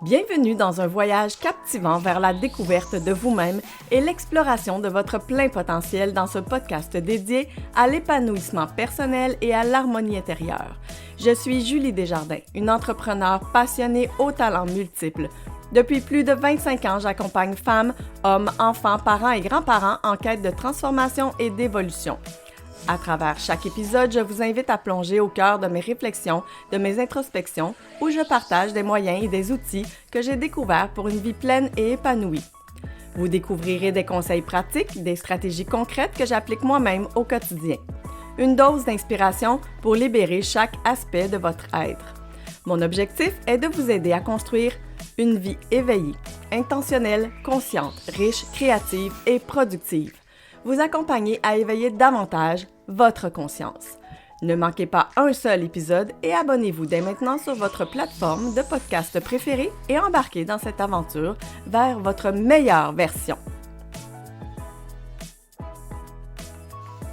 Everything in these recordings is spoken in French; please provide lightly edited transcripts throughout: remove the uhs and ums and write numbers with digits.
Bienvenue dans un voyage captivant vers la découverte de vous-même et l'exploration de votre plein potentiel dans ce podcast dédié à l'épanouissement personnel et à l'harmonie intérieure. Je suis Julie Desjardins, une entrepreneure passionnée aux talents multiples. Depuis plus de 25 ans, j'accompagne femmes, hommes, enfants, parents et grands-parents en quête de transformation et d'évolution. À travers chaque épisode, je vous invite à plonger au cœur de mes réflexions, de mes introspections, où je partage des moyens et des outils que j'ai découverts pour une vie pleine et épanouie. Vous découvrirez des conseils pratiques, des stratégies concrètes que j'applique moi-même au quotidien. Une dose d'inspiration pour libérer chaque aspect de votre être. Mon objectif est de vous aider à construire une vie éveillée, intentionnelle, consciente, riche, créative et productive. Vous accompagner à éveiller davantage votre conscience. Ne manquez pas un seul épisode et abonnez-vous dès maintenant sur votre plateforme de podcast préférée et embarquez dans cette aventure vers votre meilleure version.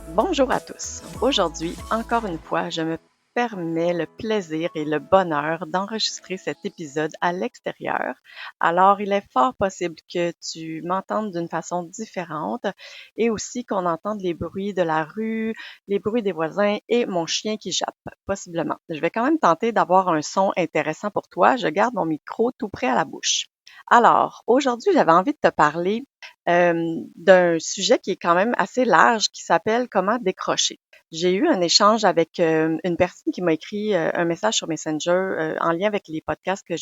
Bonjour à tous. Aujourd'hui, encore une fois, je me permets le plaisir et le bonheur d'enregistrer cet épisode à l'extérieur. Alors, il est fort possible que tu m'entendes d'une façon différente et aussi qu'on entende les bruits de la rue, les bruits des voisins et mon chien qui jappe, possiblement. Je vais quand même tenter d'avoir un son intéressant pour toi. Je garde mon micro tout près à la bouche. Alors, aujourd'hui, j'avais envie de te parler d'un sujet qui est quand même assez large qui s'appelle comment décrocher. J'ai eu un échange avec une personne qui m'a écrit un message sur Messenger en lien avec les podcasts que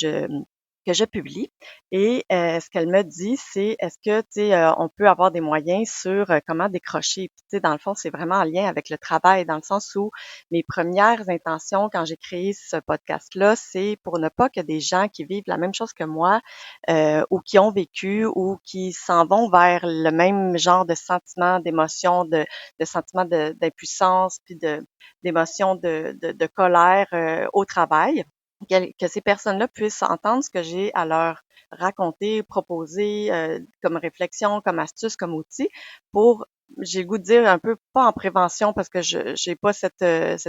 je publie et ce qu'elle me dit, c'est est-ce que tu sais on peut avoir des moyens sur comment décrocher. Puis tu sais dans le fond, c'est vraiment en lien avec le travail dans le sens où mes premières intentions quand j'ai créé ce podcast-là, c'est pour ne pas que des gens qui vivent la même chose que moi ou qui ont vécu ou qui s'en vont vers le même genre de sentiments, d'émotions, de sentiments d'impuissance puis d'émotions de colère au travail que ces personnes-là puissent entendre ce que j'ai à leur raconter, proposer comme réflexion, comme astuce, comme outil pour, j'ai le goût de dire un peu, pas en prévention parce que je j'ai pas cette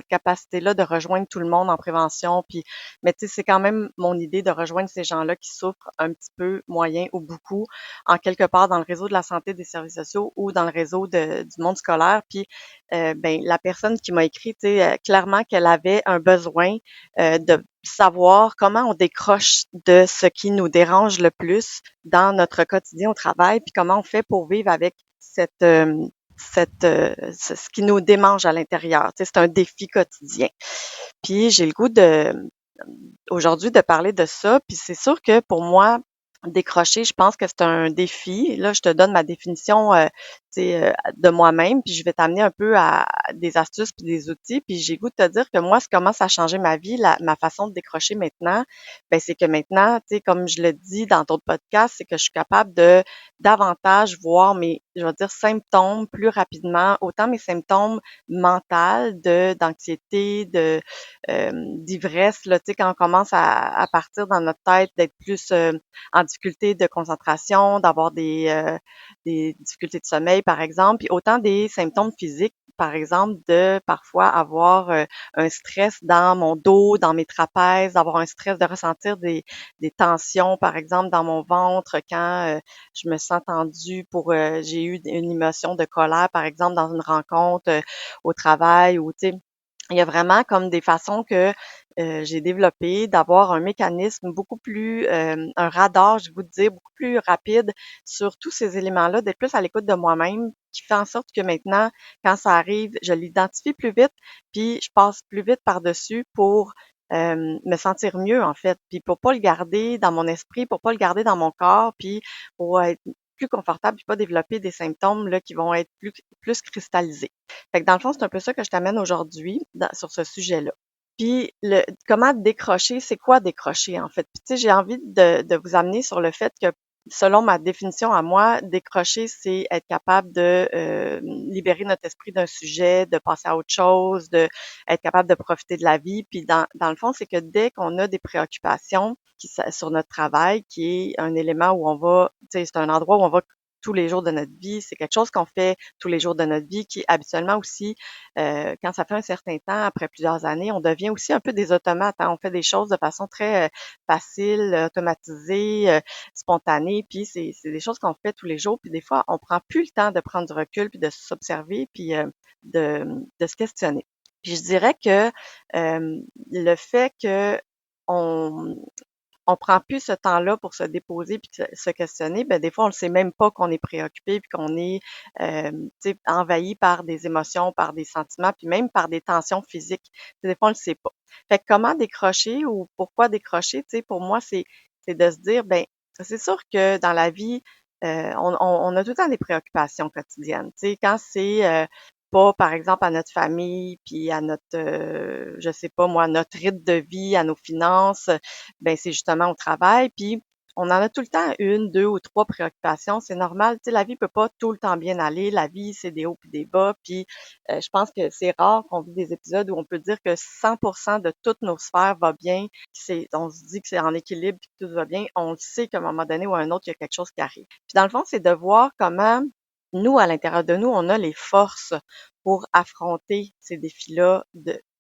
capacité-là de rejoindre tout le monde en prévention, puis mais tu sais, c'est quand même mon idée de rejoindre ces gens-là qui souffrent un petit peu, moyen ou beaucoup, en quelque part dans le réseau de la santé des services sociaux ou dans le réseau du monde scolaire. Puis ben la personne qui m'a écrit, tu sais, clairement qu'elle avait un besoin de savoir comment on décroche de ce qui nous dérange le plus dans notre quotidien au travail, puis comment on fait pour vivre avec ce qui nous démange à l'intérieur. Tu sais, c'est un défi quotidien. Puis j'ai le goût aujourd'hui de parler de ça, puis c'est sûr que pour moi, décrocher, je pense que c'est un défi. Là, je te donne ma définition de moi-même, puis je vais t'amener un peu à des astuces puis des outils. Puis j'ai le goût de te dire que moi, ce commence à changer ma vie, ma façon de décrocher maintenant, ben c'est que maintenant, tu sais, comme je le dis dans d'autres podcasts, c'est que je suis capable de davantage voir mes, je vais dire, symptômes plus rapidement, autant mes symptômes mentaux, d'anxiété, d'ivresse, là, tu sais, quand on commence à partir dans notre tête, d'être plus en difficulté de concentration, d'avoir des difficultés de sommeil, par exemple, puis autant des symptômes physiques, par exemple, de parfois avoir un stress dans mon dos, dans mes trapèzes, d'avoir un stress, de ressentir des tensions, par exemple, dans mon ventre quand je me sens tendue j'ai eu une émotion de colère, par exemple, dans une rencontre au travail ou, tu sais, il y a vraiment comme des façons que j'ai développé d'avoir un mécanisme beaucoup plus, un radar, je vais vous dire, beaucoup plus rapide sur tous ces éléments-là, d'être plus à l'écoute de moi-même, qui fait en sorte que maintenant, quand ça arrive, je l'identifie plus vite, puis je passe plus vite par-dessus pour me sentir mieux, en fait, puis pour pas le garder dans mon esprit, pour pas le garder dans mon corps, puis pour être plus confortable, puis pas développer des symptômes là qui vont être plus cristallisés. Fait que dans le fond, c'est un peu ça que je t'amène aujourd'hui sur ce sujet-là. Puis comment décrocher, c'est quoi décrocher en fait? Puis tu sais, j'ai envie de vous amener sur le fait que selon ma définition à moi, décrocher, c'est être capable de libérer notre esprit d'un sujet, de passer à autre chose, de être capable de profiter de la vie. Puis dans le fond, c'est que dès qu'on a des préoccupations sur notre travail, qui est un élément où on va, tu sais, c'est un endroit où on va tous les jours de notre vie, c'est quelque chose qu'on fait tous les jours de notre vie, qui habituellement aussi, quand ça fait un certain temps, après plusieurs années, on devient aussi un peu des automates, hein. On fait des choses de façon très facile, automatisée, spontanée, puis c'est des choses qu'on fait tous les jours, puis des fois, on prend plus le temps de prendre du recul, puis de s'observer, puis de, de se questionner. Puis je dirais que le fait que on on prend plus ce temps-là pour se déposer puis se questionner, ben des fois on ne sait même pas qu'on est préoccupé puis qu'on est envahi par des émotions, par des sentiments, puis même par des tensions physiques. Des fois on le sait pas. Fait que comment décrocher ou pourquoi décrocher, tu sais, pour moi c'est de se dire ben c'est sûr que dans la vie on a tout le temps des préoccupations quotidiennes. Tu sais, quand c'est pas, par exemple, à notre famille, puis à notre, je sais pas moi, notre rythme de vie, à nos finances, ben c'est justement au travail. Puis on en a tout le temps une, deux ou trois préoccupations. C'est normal. Tu sais, la vie peut pas tout le temps bien aller. La vie, c'est des hauts puis des bas. Puis je pense que c'est rare qu'on vit des épisodes où on peut dire que 100% de toutes nos sphères va bien. On se dit que c'est en équilibre puis que tout va bien. On le sait qu'à un moment donné ou à un autre, il y a quelque chose qui arrive. Puis dans le fond, c'est de voir comment nous, à l'intérieur de nous, on a les forces pour affronter ces défis-là,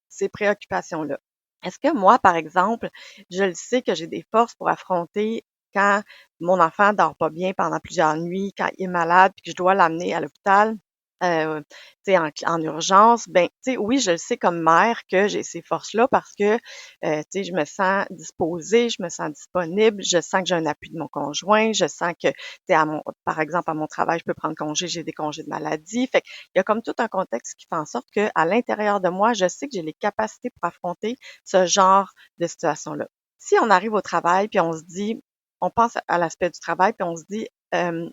ces préoccupations-là. Est-ce que moi, par exemple, je le sais que j'ai des forces pour affronter quand mon enfant dort pas bien pendant plusieurs nuits, quand il est malade, puis que je dois l'amener à l'hôpital, en urgence, ben, tu sais, oui, je le sais comme mère que j'ai ces forces-là parce que, je me sens disposée, je me sens disponible, je sens que j'ai un appui de mon conjoint, je sens que, par exemple, à mon travail, je peux prendre congé, j'ai des congés de maladie. Fait qu'il y a comme tout un contexte qui fait en sorte que, à l'intérieur de moi, je sais que j'ai les capacités pour affronter ce genre de situation-là. Si on arrive au travail puis on se dit, on pense à l'aspect du travail puis on se dit,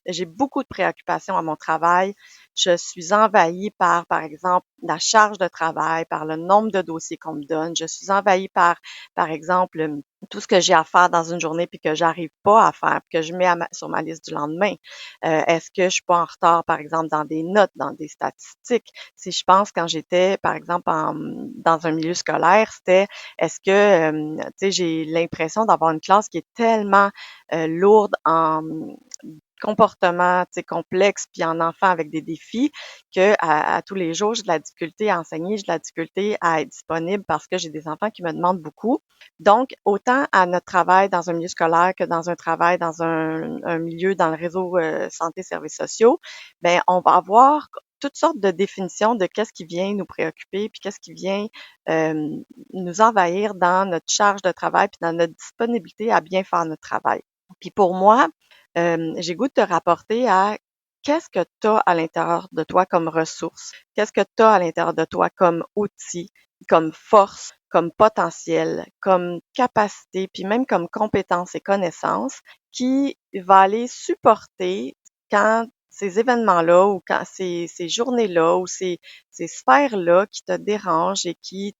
j'ai beaucoup de préoccupations à mon travail. Je suis envahie par exemple, la charge de travail, par le nombre de dossiers qu'on me donne. Je suis envahie par exemple, tout ce que j'ai à faire dans une journée puis que j'arrive pas à faire, puis que je mets sur ma liste du lendemain. Est-ce que je suis pas en retard, par exemple, dans des notes, dans des statistiques? Si je pense quand j'étais, par exemple, dans un milieu scolaire, c'était est-ce que, j'ai l'impression d'avoir une classe qui est tellement lourde en comportement, tu sais, complexe, puis en enfant avec des défis, que à tous les jours, j'ai de la difficulté à enseigner, j'ai de la difficulté à être disponible parce que j'ai des enfants qui me demandent beaucoup. Donc, autant à notre travail dans un milieu scolaire que dans un travail dans un milieu dans le réseau santé services sociaux, ben on va avoir toutes sortes de définitions de qu'est-ce qui vient nous préoccuper, puis qu'est-ce qui vient euh, nous envahir dans notre charge de travail, puis dans notre disponibilité à bien faire notre travail. Puis pour moi, j'ai goût de te rapporter à qu'est-ce que tu as à l'intérieur de toi comme ressources? Qu'est-ce que tu as à l'intérieur de toi comme outils, comme force, comme potentiel, comme capacité, puis même comme compétences et connaissances qui va aller supporter quand ces événements-là ou quand ces journées-là ou ces sphères-là qui te dérangent et qui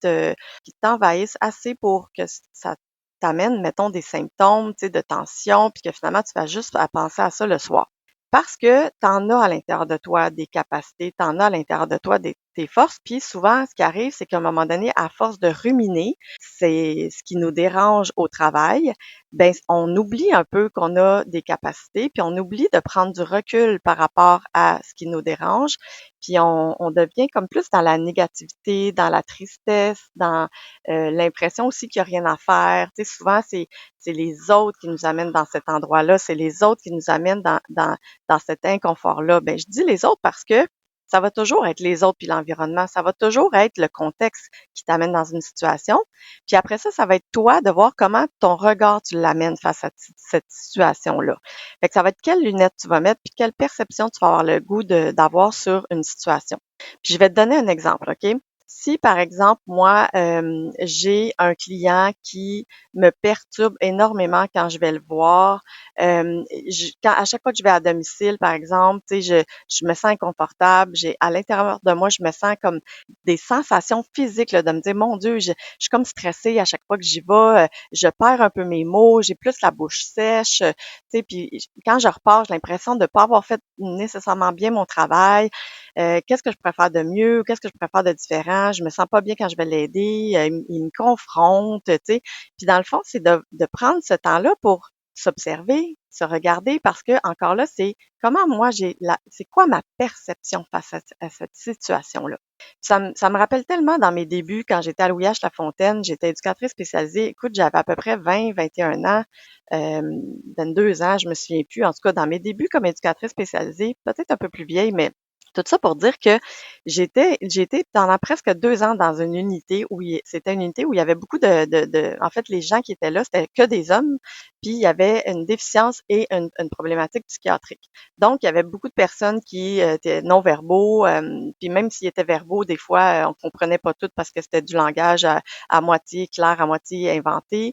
t'envahissent assez pour que ça t'amène, mettons, des symptômes, tu sais, de tension, puis que finalement, tu vas juste à penser à ça le soir. Parce que tu en as à l'intérieur de toi des capacités, tu en as à l'intérieur de toi tes forces, puis souvent, ce qui arrive, c'est qu'à un moment donné, à force de ruminer, c'est ce qui nous dérange au travail, ben on oublie un peu qu'on a des capacités, puis on oublie de prendre du recul par rapport à ce qui nous dérange, puis on devient comme plus dans la négativité, dans la tristesse, dans l'impression aussi qu'il n'y a rien à faire. Tu sais, souvent, c'est les autres qui nous amènent dans cet endroit-là, c'est les autres qui nous amènent dans cet inconfort-là. Ben, je dis les autres parce que ça va toujours être les autres puis l'environnement, ça va toujours être le contexte qui t'amène dans une situation. Puis après ça, ça va être toi de voir comment ton regard tu l'amènes face à cette situation-là. Fait que ça va être quelles lunettes tu vas mettre puis quelle perception tu vas avoir le goût d'avoir sur une situation. Puis je vais te donner un exemple, OK? Si, par exemple, moi, j'ai un client qui me perturbe énormément quand je vais le voir, à chaque fois que je vais à domicile, par exemple, tu sais, je me sens inconfortable, à l'intérieur de moi, je me sens comme des sensations physiques, là, de me dire, mon Dieu, je suis comme stressée à chaque fois que j'y vais, je perds un peu mes mots, j'ai plus la bouche sèche, tu sais, puis quand je repars, j'ai l'impression de ne pas avoir fait nécessairement bien mon travail. Qu'est-ce que je pourrais faire de mieux? Qu'est-ce que je pourrais faire de différent? Je me sens pas bien quand je vais l'aider. Il me confronte, tu sais. Puis dans le fond, c'est de prendre ce temps-là pour s'observer, se regarder, parce que encore là, c'est comment moi c'est quoi ma perception face à cette situation-là. Ça me rappelle tellement dans mes débuts, quand j'étais à Louis-H-Lafontaine, j'étais éducatrice spécialisée. Écoute, j'avais à peu près 20, 21 ans, 22 ans, je me souviens plus. En tout cas, dans mes débuts comme éducatrice spécialisée, peut-être un peu plus vieille, mais tout ça pour dire que j'étais pendant presque 2 ans dans une unité c'était une unité où il y avait beaucoup en fait, les gens qui étaient là, c'était que des hommes, puis il y avait une déficience et une problématique psychiatrique. Donc, il y avait beaucoup de personnes qui étaient non-verbaux, puis même s'ils étaient verbaux, des fois, on comprenait pas tout parce que c'était du langage à moitié clair, à moitié inventé.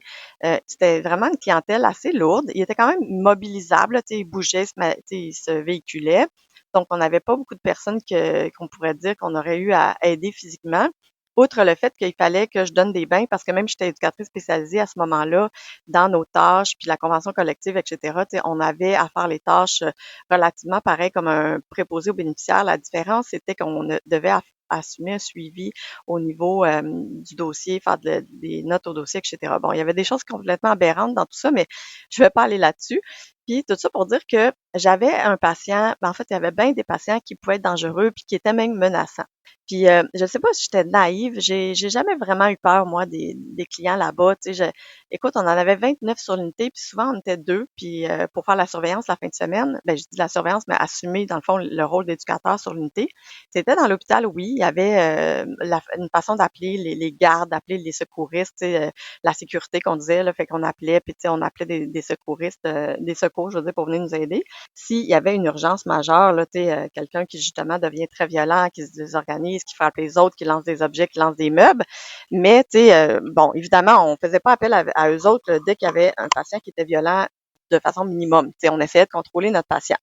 C'était vraiment une clientèle assez lourde. Il était quand même mobilisable, tu sais, il bougeait, tu sais, il se véhiculait. Donc, on n'avait pas beaucoup de personnes qu'on pourrait dire qu'on aurait eu à aider physiquement. Outre le fait qu'il fallait que je donne des bains, parce que même j'étais éducatrice spécialisée à ce moment-là, dans nos tâches, puis la convention collective, etc., tu sais, on avait à faire les tâches relativement pareil comme un préposé aux bénéficiaires. La différence, c'était qu'on devait assumer un suivi au niveau du dossier, faire des notes au dossier, etc. Bon, il y avait des choses complètement aberrantes dans tout ça, mais je ne vais pas aller là-dessus. Puis tout ça pour dire que j'avais un patient, en fait, il y avait bien des patients qui pouvaient être dangereux puis qui étaient même menaçants. Puis je sais pas si j'étais naïve, j'ai jamais vraiment eu peur, moi, des clients là-bas. Tu sais, écoute, on en avait 29 sur l'unité, puis souvent on était deux, puis pour faire la surveillance la fin de semaine, ben je dis la surveillance, mais assumer, dans le fond, le rôle d'éducateur sur l'unité. C'était dans l'hôpital, oui, il y avait une façon d'appeler les gardes, d'appeler les secouristes, tu sais, la sécurité qu'on disait, là, fait qu'on appelait, puis tu sais, on appelait des secouristes, des secours, je veux dire, pour venir nous aider. S'il y avait une urgence majeure, là, tu sais, quelqu'un qui justement devient très violent, qui se désorganise, qui frappe les autres, qui lance des objets, qui lance des meubles. Mais, tu sais, bon, évidemment, on faisait pas appel à eux autres là, dès qu'il y avait un patient qui était violent de façon minimum. Tu sais, on essayait de contrôler notre patient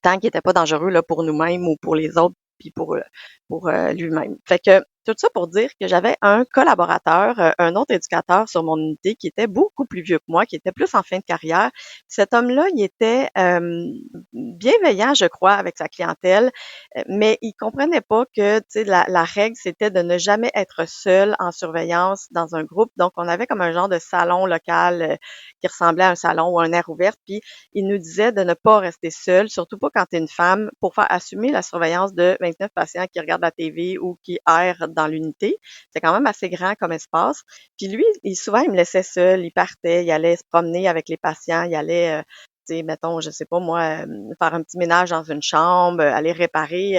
tant qu'il n'était pas dangereux là, pour nous-mêmes ou pour les autres, puis pour lui-même. Fait que tout ça pour dire que j'avais un collaborateur, un autre éducateur sur mon unité qui était beaucoup plus vieux que moi, qui était plus en fin de carrière. Cet homme-là, il était bienveillant, je crois, avec sa clientèle, mais il comprenait pas que, tu sais, la règle, c'était de ne jamais être seul en surveillance dans un groupe. Donc, on avait comme un genre de salon local qui ressemblait à un salon ou un air ouvert, puis il nous disait de ne pas rester seul, surtout pas quand tu es une femme, pour faire assumer la surveillance de 29 patients qui regardent la TV ou qui errent dans l'unité. C'est quand même assez grand comme espace. Puis lui, souvent, il me laissait seul, il partait, il allait se promener avec les patients, il allait, tu sais, mettons, je sais pas moi, faire un petit ménage dans une chambre, aller réparer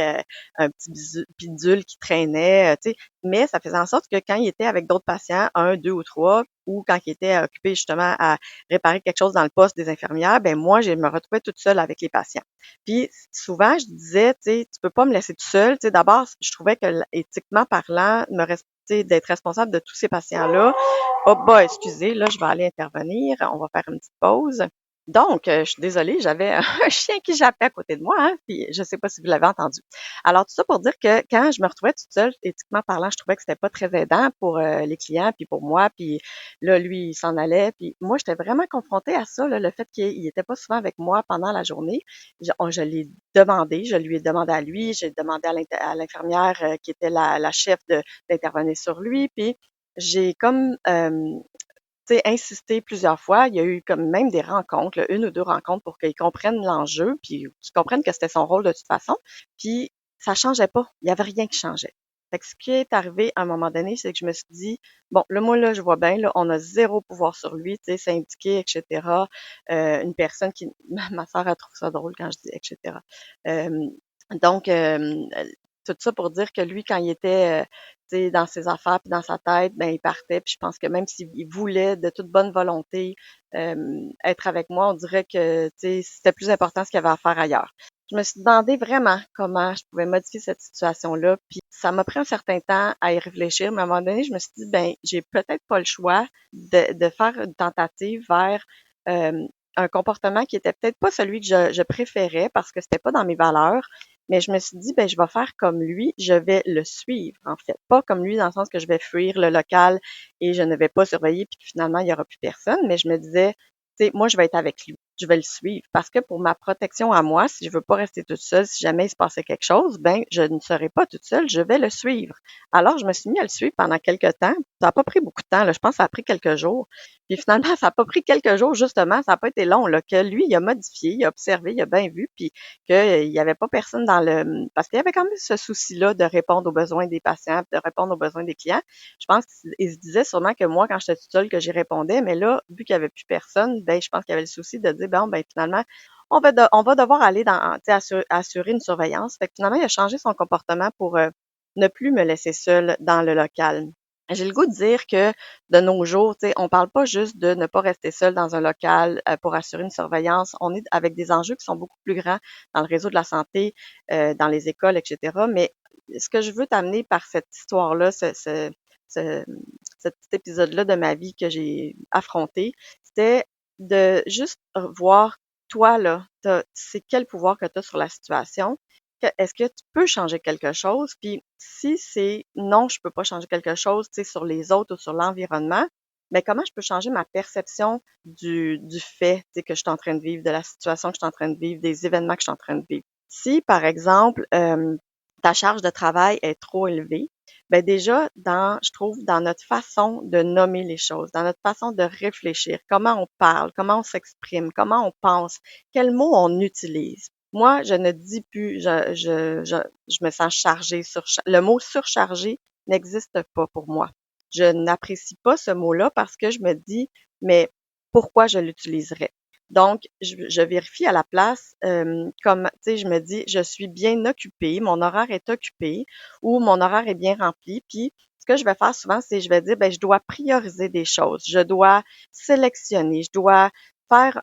un petit bidule qui traînait, tu sais. Mais ça faisait en sorte que quand il était avec d'autres patients, un, deux ou trois, ou quand il était occupé justement à réparer quelque chose dans le poste des infirmières, ben moi, je me retrouvais toute seule avec les patients. Puis souvent, je disais, tu sais, tu peux pas me laisser toute seule. Tu sais, d'abord, je trouvais que éthiquement parlant, d'être responsable de tous ces patients-là. Oh bah, excusez, là, je vais aller intervenir. On va faire une petite pause. Donc, je suis désolée, j'avais un chien qui jappait à côté de moi, hein, puis je sais pas si vous l'avez entendu. Alors, tout ça pour dire que quand je me retrouvais toute seule, éthiquement parlant, je trouvais que c'était pas très aidant pour les clients, puis pour moi, puis là, lui, il s'en allait, puis moi, j'étais vraiment confrontée à ça, là, le fait qu'il était pas souvent avec moi pendant la journée. Je l'ai demandé, je lui ai demandé à lui, j'ai demandé à l'infirmière qui était la chef d'intervenir sur lui, puis j'ai comme tu sais, insisté plusieurs fois. Il y a eu comme même des rencontres, là, une ou deux rencontres pour qu'ils comprennent l'enjeu, puis qu'ils comprennent que c'était son rôle de toute façon. Puis ça changeait pas. Il y avait rien qui changeait. Fait que ce qui est arrivé à un moment donné, c'est que je me suis dit, bon, là, moi, là, je vois bien, là, on a zéro pouvoir sur lui, tu sais, syndiqué, etc. Une personne qui, ma soeur, elle trouve ça drôle quand je dis etc. Euh, donc, tout ça pour dire que lui, quand il était, tu sais, dans ses affaires puis dans sa tête, ben il partait. Puis je pense que même s'il voulait de toute bonne volonté être avec moi, on dirait que, tu sais, c'était plus important ce qu'il y avait à faire ailleurs. Je me suis demandé vraiment comment je pouvais modifier cette situation-là. Puis ça m'a pris un certain temps à y réfléchir, mais à un moment donné, je me suis dit, ben, j'ai peut-être pas le choix de faire une tentative vers un comportement qui était peut-être pas celui que je préférais parce que c'était pas dans mes valeurs. Mais je me suis dit, ben, je vais faire comme lui, je vais le suivre, en fait. Pas comme lui, dans le sens que je vais fuir le local et je ne vais pas surveiller, puis que finalement, il y aura plus personne. Mais je me disais, tu sais, moi, je vais être avec lui. je vais le suivre. Parce que pour ma protection à moi, si je veux pas rester toute seule, si jamais il se passait quelque chose, ben, je ne serai pas toute seule, je vais le suivre. Alors, je me suis mis à le suivre pendant quelques temps. Ça n'a pas pris beaucoup de temps, là. Je pense que ça a pris quelques jours. Puis finalement, ça n'a pas pris quelques jours, justement. Ça n'a pas été long, là, que lui, il a modifié, il a observé, il a bien vu, puis qu'il n'y avait pas personne dans le... Parce qu'il y avait quand même ce souci-là de répondre aux besoins des patients, de répondre aux besoins des clients. Je pense qu'il se disait sûrement que moi, quand j'étais toute seule, que j'y répondais, mais là, vu qu'il n'y avait plus personne, ben, je pense qu'il y avait le souci de dire, bon, ben, finalement, on va devoir aller dans, assurer une surveillance. Fait que finalement, il a changé son comportement pour ne plus me laisser seule dans le local. J'ai le goût de dire que de nos jours, on parle pas juste de ne pas rester seul dans un local pour assurer une surveillance. On est avec des enjeux qui sont beaucoup plus grands dans le réseau de la santé, dans les écoles, etc. Mais ce que je veux t'amener par cette histoire-là, ce, ce petit épisode-là de ma vie que j'ai affronté, c'était de juste voir, toi, là, c'est quel pouvoir que tu as sur la situation. Est-ce que tu peux changer quelque chose? Puis si c'est non, je peux pas changer quelque chose, tu sais, sur les autres ou sur l'environnement, mais comment je peux changer ma perception du fait, tu sais, que je suis en train de vivre, de la situation que je suis en train de vivre, des événements que je suis en train de vivre. Si, par exemple, ta charge de travail est trop élevée, ben déjà, je trouve, dans notre façon de nommer les choses, dans notre façon de réfléchir, comment on parle, comment on s'exprime, comment on pense, quels mots on utilise. Moi, je ne dis plus, je me sens chargée, le mot surchargé n'existe pas pour moi. Je n'apprécie pas ce mot-là parce que je me dis, mais pourquoi je l'utiliserais? Donc, je vérifie à la place, comme, tu sais, je me dis, je suis bien occupée, mon horaire est occupé ou mon horaire est bien rempli. Puis, ce que je vais faire souvent, c'est je vais dire, ben, je dois prioriser des choses, je dois sélectionner, je dois faire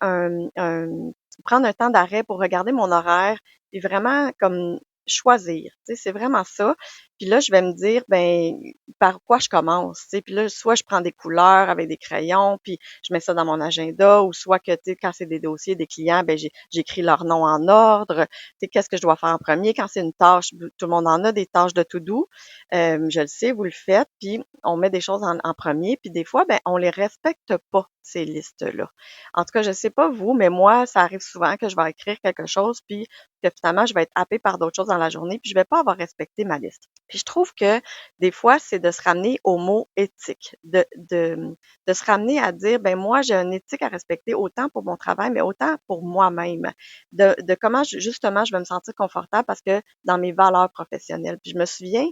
prendre un temps d'arrêt pour regarder mon horaire et vraiment comme choisir. Tu sais, c'est vraiment ça. Puis là, je vais me dire, ben, par quoi je commence? Tu sais, puis là, soit je prends des couleurs avec des crayons, puis je mets ça dans mon agenda, ou soit que, tu sais, quand c'est des dossiers des clients, ben, j'écris leur nom en ordre. Tu sais, qu'est-ce que je dois faire en premier? Quand c'est une tâche, tout le monde en a des tâches de to-do. Je le sais, vous le faites, puis on met des choses en premier, puis des fois, ben, on les respecte pas, ces listes-là. En tout cas, je sais pas vous, mais moi, ça arrive souvent que je vais écrire quelque chose, puis que finalement, je vais être happée par d'autres choses dans la journée, puis je vais pas avoir respecté ma liste. Puis je trouve que des fois, c'est de se ramener au mot éthique, de se ramener à dire, ben moi, j'ai une éthique à respecter autant pour mon travail, mais autant pour moi-même. De comment justement je vais me sentir confortable parce que dans mes valeurs professionnelles. Puis je me souviens,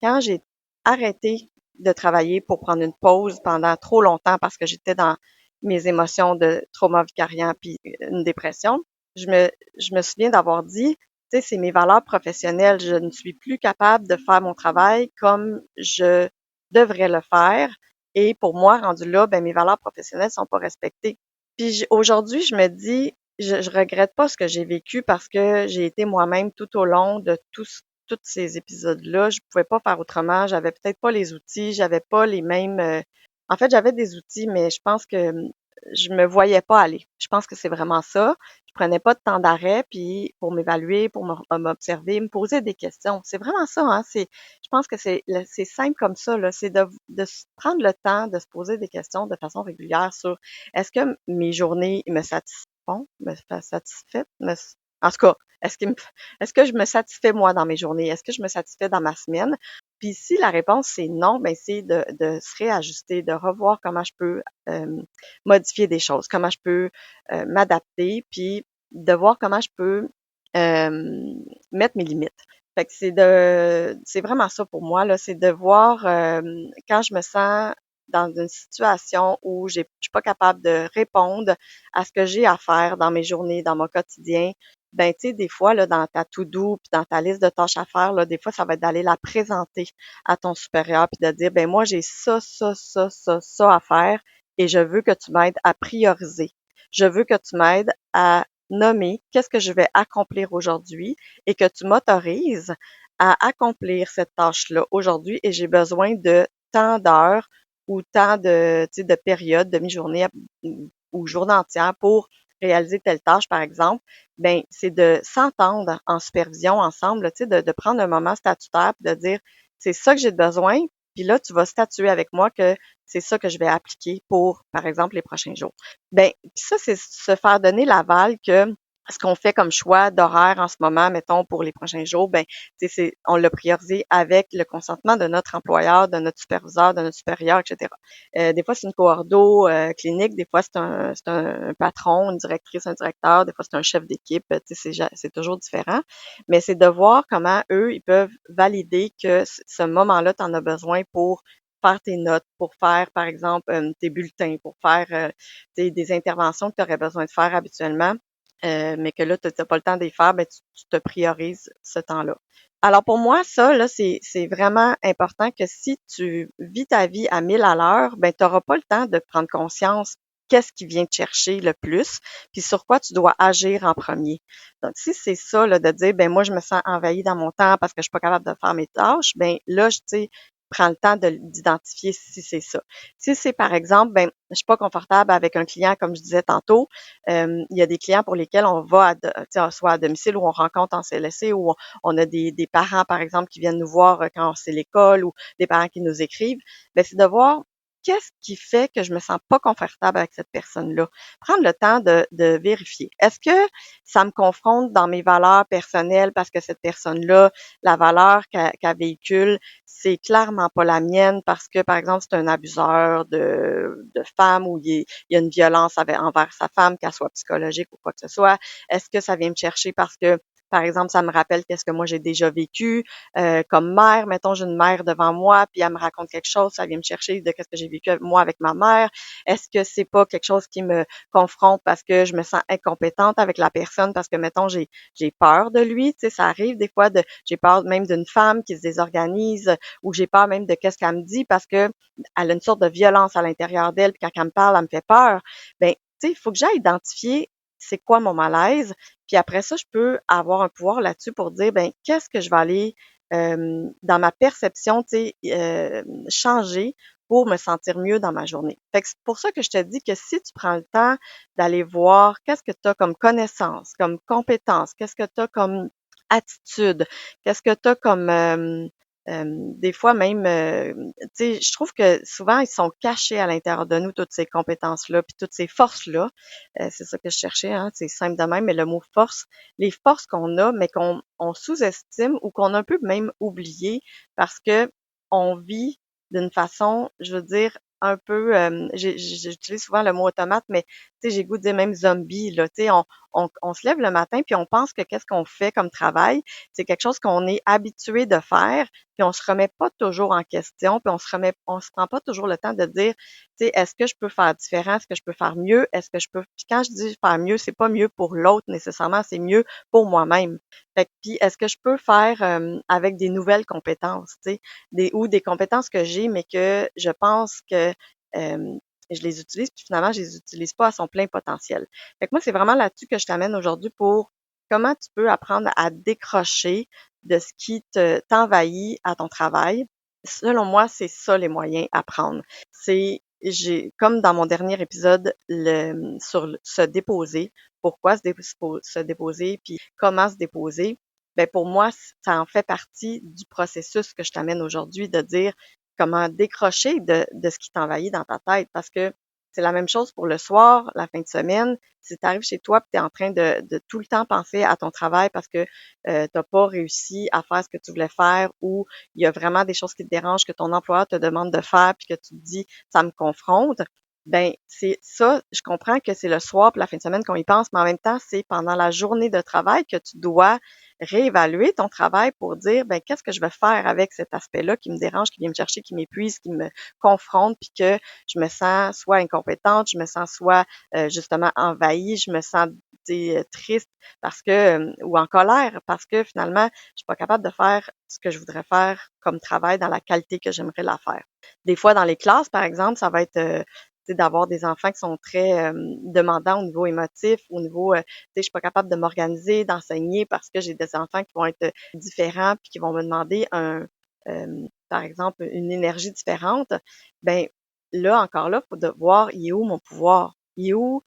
quand j'ai arrêté de travailler pour prendre une pause pendant trop longtemps parce que j'étais dans mes émotions de trauma vicariant puis une dépression, je me souviens d'avoir dit, tu sais, c'est mes valeurs professionnelles. Je ne suis plus capable de faire mon travail comme je devrais le faire. Et pour moi, rendu là, ben, mes valeurs professionnelles sont pas respectées. Puis aujourd'hui, je me dis, je regrette pas ce que j'ai vécu parce que j'ai été moi-même tout au long de tous ces épisodes-là. Je pouvais pas faire autrement. J'avais peut-être pas les outils, j'avais pas les mêmes. En fait, j'avais des outils, mais je pense que je me voyais pas aller. Je pense que c'est vraiment ça. Je prenais pas de temps d'arrêt puis pour m'évaluer, pour m'observer, me poser des questions. C'est vraiment ça, hein. Je pense que c'est simple comme ça, là. C'est de prendre le temps de se poser des questions de façon régulière sur est-ce que mes journées me satisfont, me satisfait, en tout cas, est-ce que je me satisfais moi dans mes journées? Est-ce que je me satisfais dans ma semaine? Puis si la réponse c'est non, ben c'est de se réajuster, de revoir comment je peux modifier des choses, comment je peux m'adapter, puis de voir comment je peux mettre mes limites. Fait que c'est vraiment ça pour moi, là, c'est de voir quand je me sens dans une situation où je suis pas capable de répondre à ce que j'ai à faire dans mes journées, dans mon quotidien, ben tu sais, des fois, là, dans ta to-do, puis dans ta liste de tâches à faire, là, des fois, ça va être d'aller la présenter à ton supérieur, puis de dire, ben moi, j'ai ça à faire, et je veux que tu m'aides à prioriser. Je veux que tu m'aides à nommer qu'est-ce que je vais accomplir aujourd'hui et que tu m'autorises à accomplir cette tâche-là aujourd'hui et j'ai besoin de tant d'heures ou tant de, tu sais, de périodes, demi-journée ou journée entière pour réaliser telle tâche, par exemple, ben c'est de s'entendre en supervision ensemble, tu sais, de prendre un moment statutaire et de dire c'est ça que j'ai besoin, Puis là, tu vas statuer avec moi que c'est ça que je vais appliquer pour, par exemple, les prochains jours. Ben, puis ça, c'est se faire donner l'aval que ce qu'on fait comme choix d'horaire en ce moment, mettons, pour les prochains jours, ben, on l'a priorisé avec le consentement de notre employeur, de notre superviseur, de notre supérieur, etc. Des fois, c'est une coordo clinique, des fois, c'est un patron, une directrice, un directeur, des fois, c'est un chef d'équipe, c'est toujours différent. Mais c'est de voir comment eux, ils peuvent valider que ce moment-là, tu en as besoin pour faire tes notes, pour faire, par exemple, tes bulletins, pour faire des interventions que tu aurais besoin de faire habituellement, mais que là, tu n'as pas le temps de les faire, ben, tu te priorises ce temps-là. Alors pour moi, ça, là, c'est vraiment important que si tu vis ta vie à 1000 à l'heure, ben, tu n'auras pas le temps de prendre conscience qu'est-ce qui vient te chercher le plus, puis sur quoi tu dois agir en premier. Donc, si c'est ça, là, de dire, ben moi, je me sens envahie dans mon temps parce que je suis pas capable de faire mes tâches, ben là, tu sais, prends le temps d'identifier si c'est ça. Si c'est, par exemple, ben, je suis pas confortable avec un client, comme je disais tantôt, il y a des clients pour lesquels on va soit à domicile ou on rencontre en CLSC ou on a des parents, par exemple, qui viennent nous voir quand c'est l'école ou des parents qui nous écrivent. Ben, c'est de voir qu'est-ce qui fait que je me sens pas confortable avec cette personne-là. Prendre le temps de vérifier. Est-ce que ça me confronte dans mes valeurs personnelles parce que cette personne-là, la valeur qu'elle véhicule, c'est clairement pas la mienne parce que, par exemple, c'est un abuseur de femme ou il y a une violence envers sa femme, qu'elle soit psychologique ou quoi que ce soit. Est-ce que ça vient me chercher parce que, par exemple, ça me rappelle qu'est-ce que moi j'ai déjà vécu comme mère. Mettons, j'ai une mère devant moi, puis elle me raconte quelque chose, ça vient me chercher de qu'est-ce que j'ai vécu moi avec ma mère. Est-ce que c'est pas quelque chose qui me confronte parce que je me sens incompétente avec la personne parce que, mettons, j'ai peur de lui. Tu sais, ça arrive des fois j'ai peur même d'une femme qui se désorganise ou j'ai peur même de qu'est-ce qu'elle me dit parce que elle a une sorte de violence à l'intérieur d'elle, puis quand elle me parle, elle me fait peur. Ben, tu sais, il faut que j'aille identifier c'est quoi mon malaise, puis après ça, je peux avoir un pouvoir là-dessus pour dire, ben, qu'est-ce que je vais aller dans ma perception, tu sais, changer pour me sentir mieux dans ma journée. Fait que c'est pour ça que je te dis que si tu prends le temps d'aller voir qu'est-ce que tu as comme connaissance, comme compétence, qu'est-ce que tu as comme attitude, qu'est-ce que tu as comme des fois même, tu sais, je trouve que souvent, ils sont cachés à l'intérieur de nous, toutes ces compétences-là, puis toutes ces forces-là. C'est ça que je cherchais, hein, c'est simple de même, mais le mot force, les forces qu'on a, mais qu'on sous-estime ou qu'on a un peu même oublié parce que on vit d'une façon, je veux dire, un peu, j'utilise souvent le mot automate, mais tu sais, j'ai le goût de dire même zombie, là, tu sais, on se lève le matin puis on pense que qu'est-ce qu'on fait comme travail, c'est quelque chose qu'on est habitué de faire, puis on se remet pas toujours en question, puis on se prend pas toujours le temps de dire, tu sais, est-ce que je peux faire différent, est-ce que je peux faire mieux, est-ce que je peux, puis quand je dis faire mieux, c'est pas mieux pour l'autre nécessairement, c'est mieux pour moi-même. Fait que, puis est-ce que je peux faire avec des nouvelles compétences, tu sais, ou des compétences que j'ai, mais que je pense que je les utilise, puis finalement, je les utilise pas à son plein potentiel. Fait que moi, c'est vraiment là-dessus que je t'amène aujourd'hui pour comment tu peux apprendre à décrocher de ce qui t'envahit à ton travail. Selon moi, c'est ça les moyens à prendre. J'ai, comme dans mon dernier épisode, se déposer, pourquoi se déposer, puis comment se déposer. Ben pour moi, ça en fait partie du processus que je t'amène aujourd'hui de dire comment décrocher de ce qui t'envahit dans ta tête. Parce que c'est la même chose pour le soir, la fin de semaine. Si tu arrives chez toi et tu es en train de tout le temps penser à ton travail parce que tu n'as pas réussi à faire ce que tu voulais faire ou il y a vraiment des choses qui te dérangent que ton employeur te demande de faire puis que tu te dis ça me confronte, ben c'est ça, je comprends que c'est le soir puis la fin de semaine qu'on y pense, mais en même temps, c'est pendant la journée de travail que tu dois réévaluer ton travail pour dire ben qu'est-ce que je vais faire avec cet aspect-là qui me dérange, qui vient me chercher, qui m'épuise, qui me confronte puis que je me sens soit incompétente, je me sens soit justement envahie, je me sens triste parce que ou en colère parce que finalement, je suis pas capable de faire ce que je voudrais faire comme travail dans la qualité que j'aimerais la faire. Des fois dans les classes par exemple, ça va être d'avoir des enfants qui sont très demandants au niveau émotif, au niveau je suis pas capable de m'organiser, d'enseigner parce que j'ai des enfants qui vont être différents puis qui vont me demander par exemple une énergie différente. Ben là encore là, faut de voir il est où mon pouvoir, est où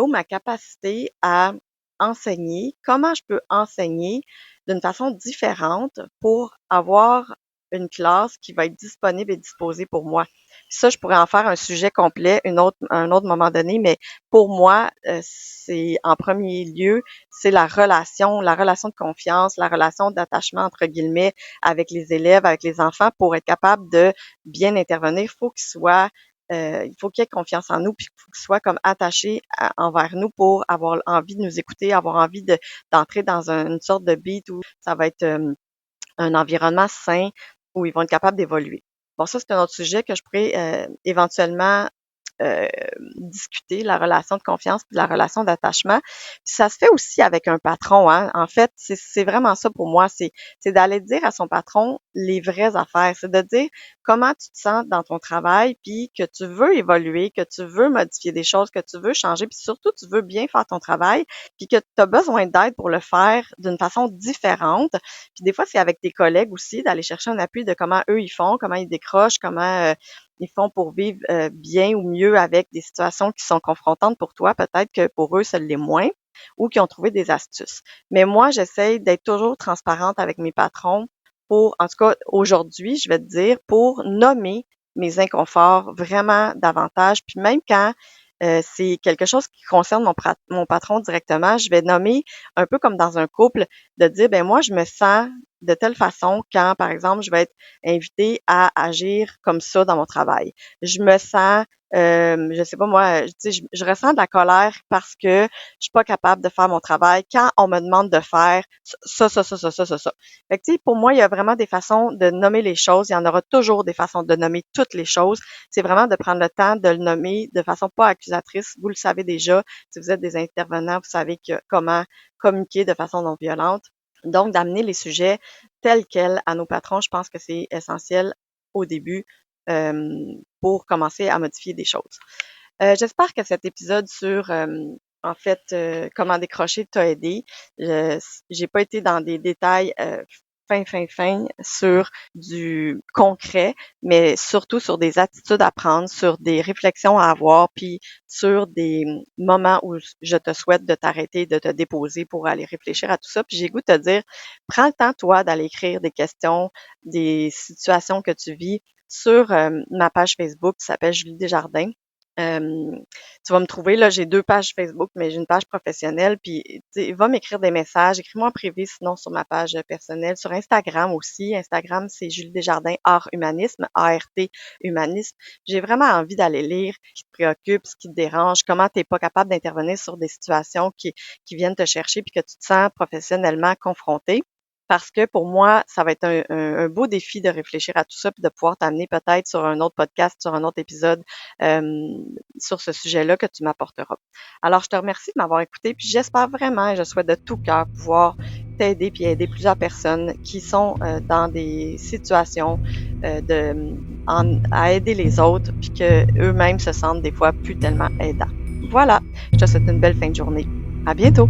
ma capacité à enseigner, comment je peux enseigner d'une façon différente pour avoir une classe qui va être disponible et disposée pour moi. Ça, je pourrais en faire un sujet complet un autre moment donné, mais pour moi, c'est en premier lieu, c'est la relation de confiance, la relation d'attachement entre guillemets avec les élèves, avec les enfants, pour être capable de bien intervenir. Il faut qu'il ait confiance en nous, puis il faut qu'il soit comme attaché envers nous pour avoir envie de nous écouter, avoir envie d'entrer dans une sorte de beat où ça va être un environnement sain où ils vont être capables d'évoluer. Bon, ça, c'est un autre sujet que je pourrais éventuellement euh, discuter, la relation de confiance puis la relation d'attachement. Puis ça se fait aussi avec un patron, hein. En fait, c'est vraiment ça pour moi, c'est d'aller dire à son patron les vraies affaires, c'est de dire comment tu te sens dans ton travail, puis que tu veux évoluer, que tu veux modifier des choses, que tu veux changer, puis surtout tu veux bien faire ton travail, puis que tu as besoin d'aide pour le faire d'une façon différente. Puis des fois, c'est avec tes collègues aussi d'aller chercher un appui de comment eux ils font, comment ils décrochent, comment ils font pour vivre bien ou mieux avec des situations qui sont confrontantes pour toi. Peut-être que pour eux, ça l'est moins ou qui ont trouvé des astuces. Mais moi, j'essaye d'être toujours transparente avec mes patrons pour, en tout cas, aujourd'hui, je vais te dire, pour nommer mes inconforts vraiment davantage. Puis même quand c'est quelque chose qui concerne mon patron directement, je vais nommer un peu comme dans un couple, de dire, ben moi, je me sens de telle façon quand, par exemple, je vais être invitée à agir comme ça dans mon travail. Je me sens, je sais pas moi, tu sais, je ressens de la colère parce que je suis pas capable de faire mon travail quand on me demande de faire ça. Fait que, tu sais, pour moi, il y a vraiment des façons de nommer les choses. Il y en aura toujours des façons de nommer toutes les choses. C'est vraiment de prendre le temps de le nommer de façon pas accusatrice. Vous le savez déjà. Si vous êtes des intervenants, vous savez comment communiquer de façon non violente. Donc, d'amener les sujets tels quels à nos patrons, je pense que c'est essentiel au début pour commencer à modifier des choses. J'espère que cet épisode sur en fait comment décrocher t'a aidé. J'ai pas été dans des détails fin sur du concret, mais surtout sur des attitudes à prendre, sur des réflexions à avoir, puis sur des moments où je te souhaite de t'arrêter, de te déposer pour aller réfléchir à tout ça. Puis j'ai goût de te dire, prends le temps, toi, d'aller écrire des questions, des situations que tu vis sur ma page Facebook qui s'appelle Julie Desjardins. Tu vas me trouver, là, j'ai 2 pages Facebook, mais j'ai une page professionnelle, puis va m'écrire des messages, écris-moi en privé, sinon sur ma page personnelle, sur Instagram aussi. Instagram, c'est Julie Desjardins Art Humanisme, ART Humanisme. J'ai vraiment envie d'aller lire ce qui te préoccupe, ce qui te dérange, comment tu n'es pas capable d'intervenir sur des situations qui viennent te chercher, puis que tu te sens professionnellement confronté. Parce que pour moi, ça va être un beau défi de réfléchir à tout ça, puis de pouvoir t'amener peut-être sur un autre podcast, sur un autre épisode sur ce sujet-là que tu m'apporteras. Alors, je te remercie de m'avoir écouté, puis j'espère vraiment et je souhaite de tout cœur pouvoir t'aider puis aider plusieurs personnes qui sont dans des situations à aider les autres, puis que eux-mêmes se sentent des fois plus tellement aidants. Voilà, je te souhaite une belle fin de journée. À bientôt!